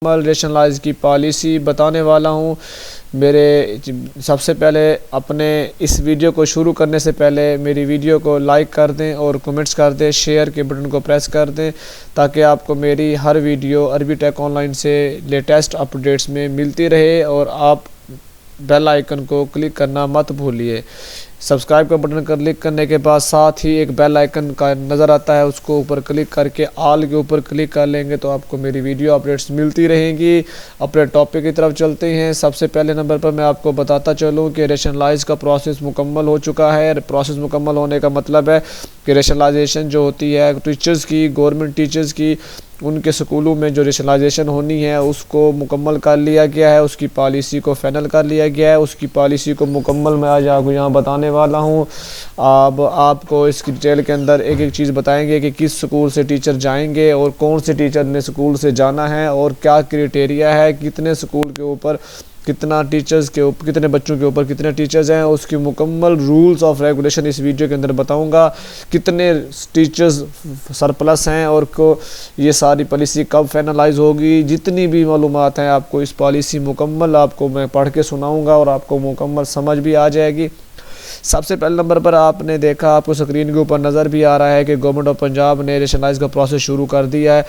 Rationalise की policy बताने वाला हूँ। मेरे सबसे पहले अपने इस वीडियो को शुरू करने से पहले मेरी वीडियो को लाइक कर दें और कमेंट्स कर दें, शेयर के बटन को प्रेस कर दें ताकि आपको मेरी हर वीडियो अरबी टेक ऑनलाइन से लेटेस्ट अपडेट्स में मिलती रहे। और आप बेल आइकन को क्लिक करना मत भूलिए। सब्सक्राइब का बटन क्लिक करने के बाद साथ ही एक बेल आइकन का नज़र आता है, उसको ऊपर क्लिक करके ऑल के ऊपर क्लिक कर लेंगे तो आपको मेरी वीडियो अपडेट्स मिलती रहेंगी। अपने टॉपिक की तरफ चलते हैं। सबसे पहले नंबर पर मैं आपको बताता चलूँ कि रेशनलाइज का प्रोसेस मुकम्मल हो चुका है। प्रोसेस मुकम्मल होने का मतलब है कि रेशनलाइजेशन जो होती है टीचर्स की, गवर्नमेंट टीचर्स की, उनके स्कूलों में जो रेशनलाइजेशन होनी है उसको मुकम्मल कर लिया गया है, उसकी पॉलिसी को फाइनल कर लिया गया है। उसकी पॉलिसी को मुकम्मल मैं आज आपको यहाँ बताने वाला हूँ। अब आपको इसकी डिटेल के अंदर एक एक चीज़ बताएंगे कि किस स्कूल से टीचर जाएंगे और कौन से टीचर ने स्कूल से जाना है और क्या क्राइटेरिया है, कितने स्कूल के ऊपर कितना टीचर्स के ऊपर, कितने बच्चों के ऊपर कितने टीचर्स हैं, उसकी मुकम्मल रूल्स ऑफ रेगुलेशन इस वीडियो के अंदर बताऊंगा। कितने टीचर्स सरप्लस हैं और को ये सारी पॉलिसी कब फाइनलाइज होगी, जितनी भी मालूमात हैं आपको इस पॉलिसी मुकम्मल आपको मैं पढ़ के सुनाऊंगा और आपको मुकम्मल समझ भी आ जाएगी। सबसे पहले नंबर पर आपने देखा, आपको स्क्रीन के ऊपर नज़र भी आ रहा है कि गवर्नमेंट ऑफ पंजाब ने रेशनलाइज का प्रोसेस शुरू कर दिया है,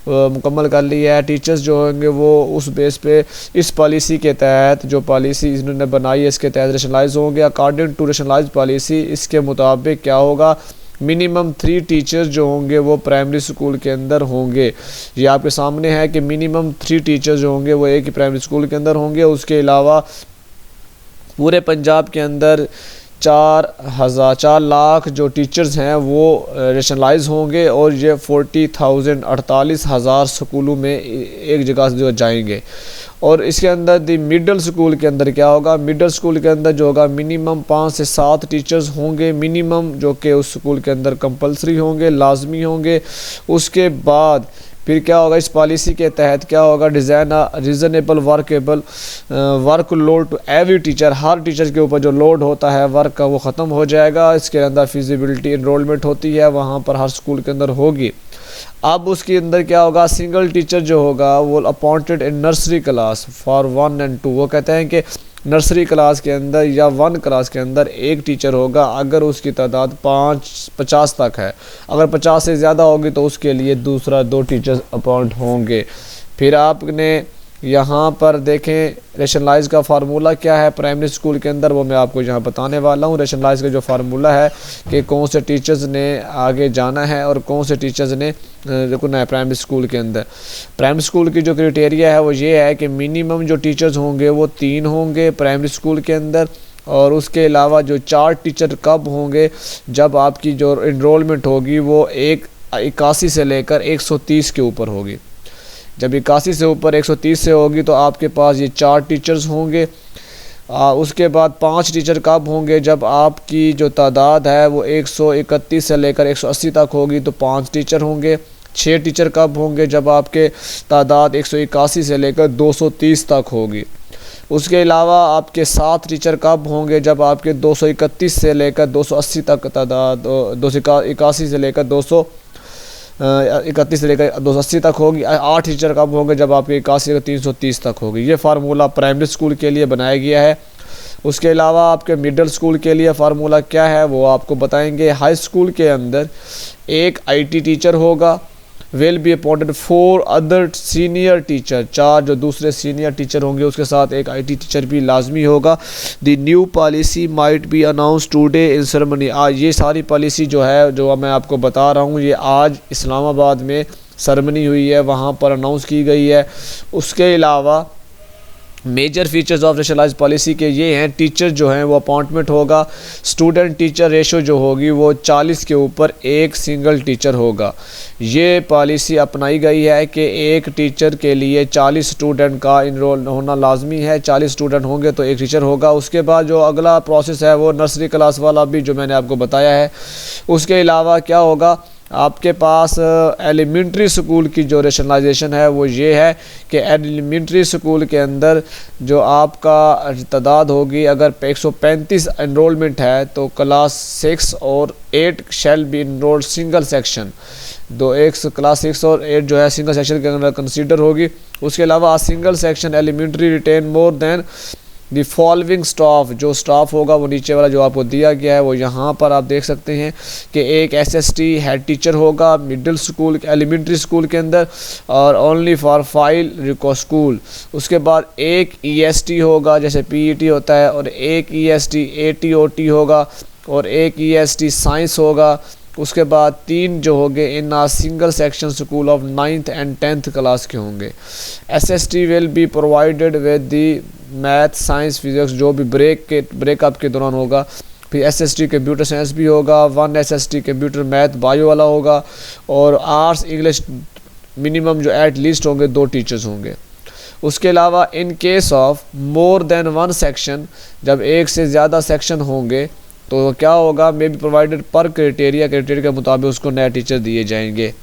मुकम्मल कर लिया है। टीचर्स जो होंगे वो उस बेस पे इस पॉलिसी के तहत, जो पॉलिसी इन्होंने बनाई है इसके तहत रेशनलाइज होंगे। अकॉर्डिंग टू रेशनलाइज पॉलिसी इसके मुताबिक क्या होगा, मिनिमम 3 टीचर्स जो होंगे वो प्राइमरी स्कूल के अंदर होंगे। ये आपके सामने है कि मिनिमम 3 टीचर्स जो होंगे वो एक ही प्राइमरी स्कूल के अंदर होंगे। उसके अलावा पूरे पंजाब के अंदर 4 लाख जो टीचर्स हैं वो रेशनलाइज होंगे और ये 48,000 स्कूलों में एक जगह से जो जाएंगे। और इसके अंदर दी मिडिल स्कूल के अंदर क्या होगा, मिडिल स्कूल के अंदर जो होगा मिनिमम 5 से 7 टीचर्स होंगे मिनिमम, जो कि उस स्कूल के अंदर कंपलसरी होंगे, लाजमी होंगे। उसके बाद फिर क्या होगा, इस पॉलिसी के तहत क्या होगा, design reasonable workable work load to every teacher, हर टीचर के ऊपर जो लोड होता है वर्क का वो ख़त्म हो जाएगा। इसके अंदर फिजिबिलिटी एनरोलमेंट होती है वहाँ पर हर स्कूल के अंदर होगी। अब उसके अंदर क्या होगा, सिंगल टीचर जो होगा वो appointed in nursery class for 1 और 2। वो कहते हैं कि नर्सरी क्लास के अंदर या 1 क्लास के अंदर एक टीचर होगा अगर उसकी तादाद 50 तक है। अगर 50 से ज़्यादा होगी तो उसके लिए दूसरा 2 टीचर्स अपॉइंट होंगे। फिर आपने यहाँ पर देखें रेशनलाइज का फार्मूला क्या है प्राइमरी स्कूल के अंदर, वो मैं आपको यहाँ बताने वाला हूँ। रेशनलाइज का जो फार्मूला है कि कौन से टीचर्स ने आगे जाना है और कौन से टीचर्स ने रुकना है प्राइमरी स्कूल के अंदर। प्राइमरी स्कूल की जो क्राइटेरिया है वो ये है कि मिनिमम जो टीचर्स होंगे वो 3 होंगे प्राइमरी स्कूल के अंदर। और उसके अलावा जो 4 टीचर कब होंगे, जब आपकी जो इनरोलमेंट होगी वो 81 से लेकर 130 के ऊपर होगी। जब 81 से ऊपर 130 से होगी तो आपके पास ये 4 टीचर्स होंगे। उसके बाद 5 टीचर कब होंगे, जब आपकी जो तादाद है वो 131 से लेकर 180 तक होगी तो 5 टीचर होंगे। 6 टीचर कब होंगे, जब आपके तादाद 181 से लेकर 230 तक होगी। उसके अलावा आपके 7 टीचर कब होंगे, जब आपके 231 से लेकर 280 तक तादाद, 281 से लेकर 231 से लेकर 280 तक होगी। 8 टीचर कब होंगे, जब आपके 81 से 330 तक होगी। ये फार्मूला प्राइमरी स्कूल के लिए बनाया गया है। उसके अलावा आपके मिडिल स्कूल के लिए फार्मूला क्या है वो आपको बताएंगे। हाई स्कूल के अंदर एक IT टीचर होगा, will be appointed 4 other senior teacher, 4 जो दूसरे सीनियर टीचर होंगे उसके साथ एक IT टीचर भी लाजमी होगा। The new policy might be announce today in ceremony. आज ये सारी पॉलिसी जो है जो मैं आपको बता रहा हूँ ये आज इस्लामाबाद में सेरेमनी हुई है, वहाँ पर अनाउंस की गई है। उसके अलावा major features of rationalize policy के ये हैं, टीचर जो हैं वो अपॉइंटमेंट होगा, स्टूडेंट टीचर रेशो जो होगी वो 40 के ऊपर एक सिंगल टीचर होगा। ये पॉलिसी अपनाई गई है कि एक टीचर के लिए 40 स्टूडेंट का इनरोल होना लाजमी है। 40 स्टूडेंट होंगे तो एक टीचर होगा। उसके बाद जो अगला प्रोसेस है वो नर्सरी क्लास वाला भी जो मैंने आपको बताया है। उसके अलावा क्या होगा, आपके पास एलिमेंट्री स्कूल की जो रेशनलाइजेशन है वो ये है कि एलिमेंट्री स्कूल के अंदर जो आपका तादाद होगी, अगर 135 एनरोलमेंट है तो क्लास 6 और 8 shall be enrolled single section. Class 6 और 8 जो है सिंगल सेक्शन के अंदर कंसीडर होगी। उसके अलावा single section elementary retain more than the following staff, जो स्टाफ होगा वो नीचे वाला जो आपको दिया गया है वो यहाँ पर आप देख सकते हैं कि एक एसएसटी हेड टीचर होगा मिडिल स्कूल एलिमेंट्री स्कूल के अंदर और ओनली फॉर फाइल रिको स्कूल। उसके बाद एक ईएसटी होगा जैसे पीईटी होता है, और एक ईएसटी एटीओटी होगा, और एक ईएसटी साइंस होगा। उसके बाद 3 जो होंगे in single section school of 9th and 10th class के होंगे। SST will be provided with the math science physics जो भी ब्रेकअप के दौरान होगा। फिर एसएसटी कंप्यूटर साइंस भी होगा, 1 एसएसटी कंप्यूटर मैथ बायो वाला होगा, और आर्ट्स इंग्लिश मिनिमम जो एट लीस्ट होंगे 2 टीचर्स होंगे। उसके अलावा इन case of more than 1 section, जब एक से ज़्यादा सेक्शन होंगे तो क्या होगा, मे बी प्रोवाइडेड पर क्राइटेरिया के मुताबिक उसको नए टीचर दिए जाएंगे।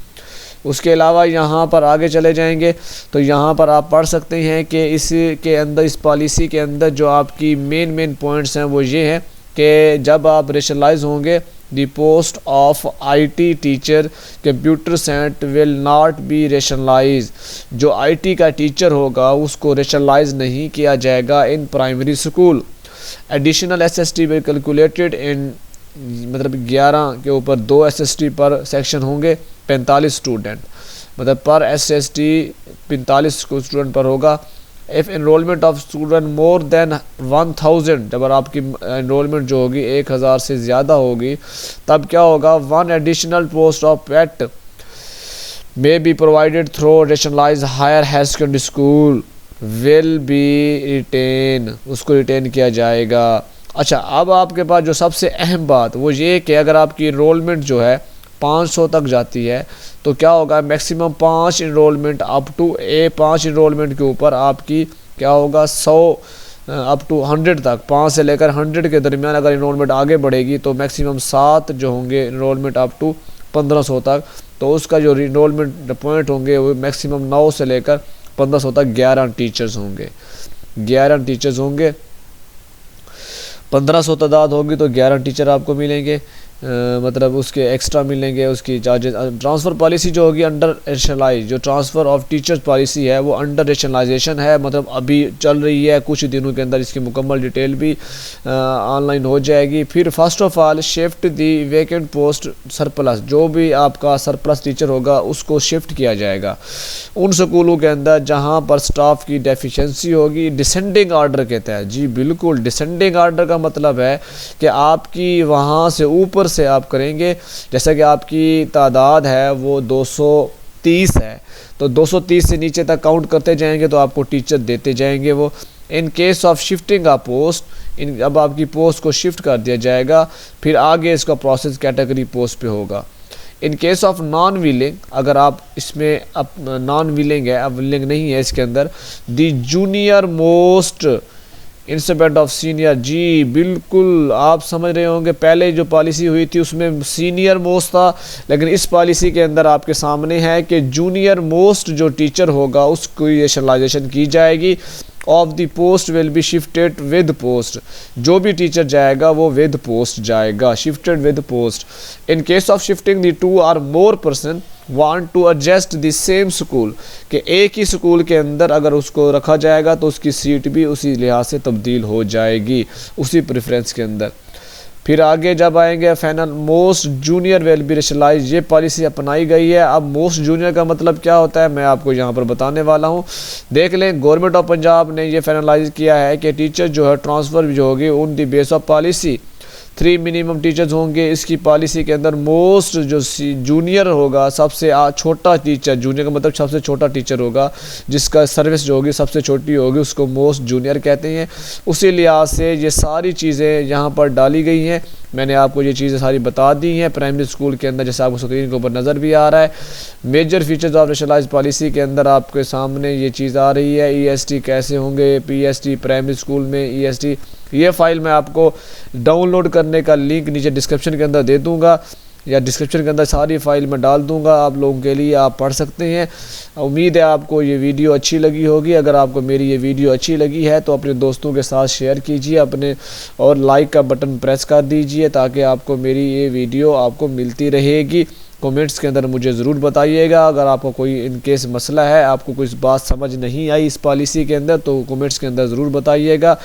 उसके अलावा यहाँ पर आगे चले जाएंगे तो यहाँ पर आप पढ़ सकते हैं कि इसके अंदर इस पॉलिसी के अंदर जो आपकी मेन पॉइंट्स हैं वो ये हैं कि जब आप रेशनलाइज होंगे the post of IT teacher computer science will not be rationalize. जो आईटी का टीचर होगा उसको रेशनलाइज नहीं किया जाएगा in primary school. Additional SST will calculated in, मतलब 11 के ऊपर 2 एसएसटी पर सेक्शन होंगे, 45 स्टूडेंट, मतलब पर एसएसटी 45 स्टूडेंट पर होगा। If enrolment of student more than 1000, जब आपकी एनरोलमेंट जो होगी 1000 से ज़्यादा होगी तब क्या होगा, 1 additional post of pet may be provided through rationalize higher higher secondary school will be retain, उसको रिटेन किया जाएगा। अच्छा, अब आपके पास जो सबसे अहम बात वो ये कि अगर आपकी इनरोलमेंट जो है 500 तक जाती है तो क्या होगा, maximum 5 enrolment up to 5 enrolment के ऊपर आपकी क्या होगा 100 अप टू 100 तक, 5 से लेकर 100 के दरमियान अगर इनरोलमेंट आगे बढ़ेगी तो मैक्सिमम 7 जो होंगे इनरोलमेंट अप टू 1500 तक, तो उसका जो इनरोलमेंट पॉइंट होंगे वो मैक्सिमम 9 से लेकर 1500 तक 11 टीचर्स होंगे। 11 टीचर्स होंगे, 1500 तादाद होगी तो 11 टीचर आपको मिलेंगे, मतलब उसके एक्स्ट्रा मिलेंगे, उसकी चार्जेस। ट्रांसफ़र पॉलिसी जो होगी अंडर रेशनलाइज, जो ट्रांसफ़र ऑफ टीचर्स पॉलिसी है वो अंडर रेशनलाइजेशन है, मतलब अभी चल रही है, कुछ दिनों के अंदर इसकी मुकम्मल डिटेल भी ऑनलाइन हो जाएगी। फिर first of all shift the vacant post surplus, जो भी आपका सरप्लस टीचर होगा उसको शिफ्ट किया जाएगा उन स्कूलों के अंदर जहाँ पर स्टाफ की डेफिशिएंसी होगी डिसेंडिंग आर्डर के तहत। जी बिल्कुल, डिसेंडिंग आर्डर का मतलब है कि आपकी वहाँ से ऊपर से आप करेंगे, जैसा कि आपकी तादाद है वो 230 है तो 230 से नीचे तक काउंट करते जाएंगे तो आपको टीचर देते जाएंगे वो। In case of shifting a post, अब आपकी पोस्ट को शिफ्ट कर दिया जाएगा, फिर आगे इसका प्रोसेस कैटेगरी पोस्ट पे होगा। इन केस ऑफ नॉन विलिंग, अगर आप इसमें अब नॉन विलिंग है, अब विलिंग नहीं है इसके अंदर, the junior most instead of senior. जी बिल्कुल, आप समझ रहे होंगे पहले जो पॉलिसी हुई थी उसमें सीनियर मोस्ट था, लेकिन इस पॉलिसी के अंदर आपके सामने है कि जूनियर मोस्ट जो टीचर होगा उसको रेशनलाइजेशन की जाएगी। Of the post will be shifted with post, जो भी टीचर जाएगा वो विद पोस्ट जाएगा, shifted with post. In case of shifting the 2 और more person want to adjust the same school, कि एक ही स्कूल के अंदर अगर उसको रखा जाएगा तो उसकी सीट भी उसी लिहाज से तब्दील हो जाएगी, उसी प्रेफरेंस के अंदर। फिर आगे जब आएंगे final most junior will be rationalize, ये पॉलिसी अपनाई गई है। अब मोस्ट जूनियर का मतलब क्या होता है मैं आपको यहाँ पर बताने वाला हूँ, देख लें। गवर्नमेंट ऑफ पंजाब ने ये फाइनलाइज किया है कि टीचर जो है ट्रांसफ़र जो होगी on the base of policy 3 minimum teachers होंगे। इसकी पॉलिसी के अंदर मोस्ट जो जूनियर होगा, सबसे छोटा टीचर, जूनियर का मतलब सबसे छोटा टीचर होगा जिसका सर्विस जो होगी सबसे छोटी होगी, उसको मोस्ट जूनियर कहते हैं। उसी लिहाज से ये सारी चीज़ें यहाँ पर डाली गई हैं, मैंने आपको ये चीज़ें सारी बता दी हैं। प्राइमरी स्कूल के अंदर जैसे आपको स्क्रीन के ऊपर नज़र भी आ रहा है, major features of rationalize policy के अंदर आपके सामने ये चीज़ आ रही है। ईएसटी कैसे होंगे, पीएसटी प्राइमरी स्कूल में ईएसटी, ये फ़ाइल मैं आपको डाउनलोड करने का लिंक नीचे डिस्क्रिप्शन के अंदर दे दूँगा, या डिस्क्रिप्शन के अंदर सारी फ़ाइल मैं डाल दूंगा आप लोगों के लिए, आप पढ़ सकते हैं। उम्मीद है आपको ये वीडियो अच्छी लगी होगी। अगर आपको मेरी ये वीडियो अच्छी लगी है तो अपने दोस्तों के साथ शेयर कीजिए अपने, और लाइक का बटन प्रेस कर दीजिए ताकि आपको मेरी ये वीडियो आपको मिलती रहेगी। कमेंट्स के अंदर मुझे ज़रूर बताइएगा। अगर आपको कोई इन केस मसला है, आपको कुछ बात समझ नहीं आई इस पॉलिसी के अंदर, तो कमेंट्स के अंदर ज़रूर बताइएगा।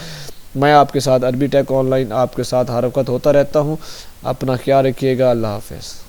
मैं आपके साथ अरबी टेक ऑनलाइन आपके साथ हर वक्त होता रहता हूँ। अपना ख्याल रखिएगा। अल्लाह हाफ़िज़।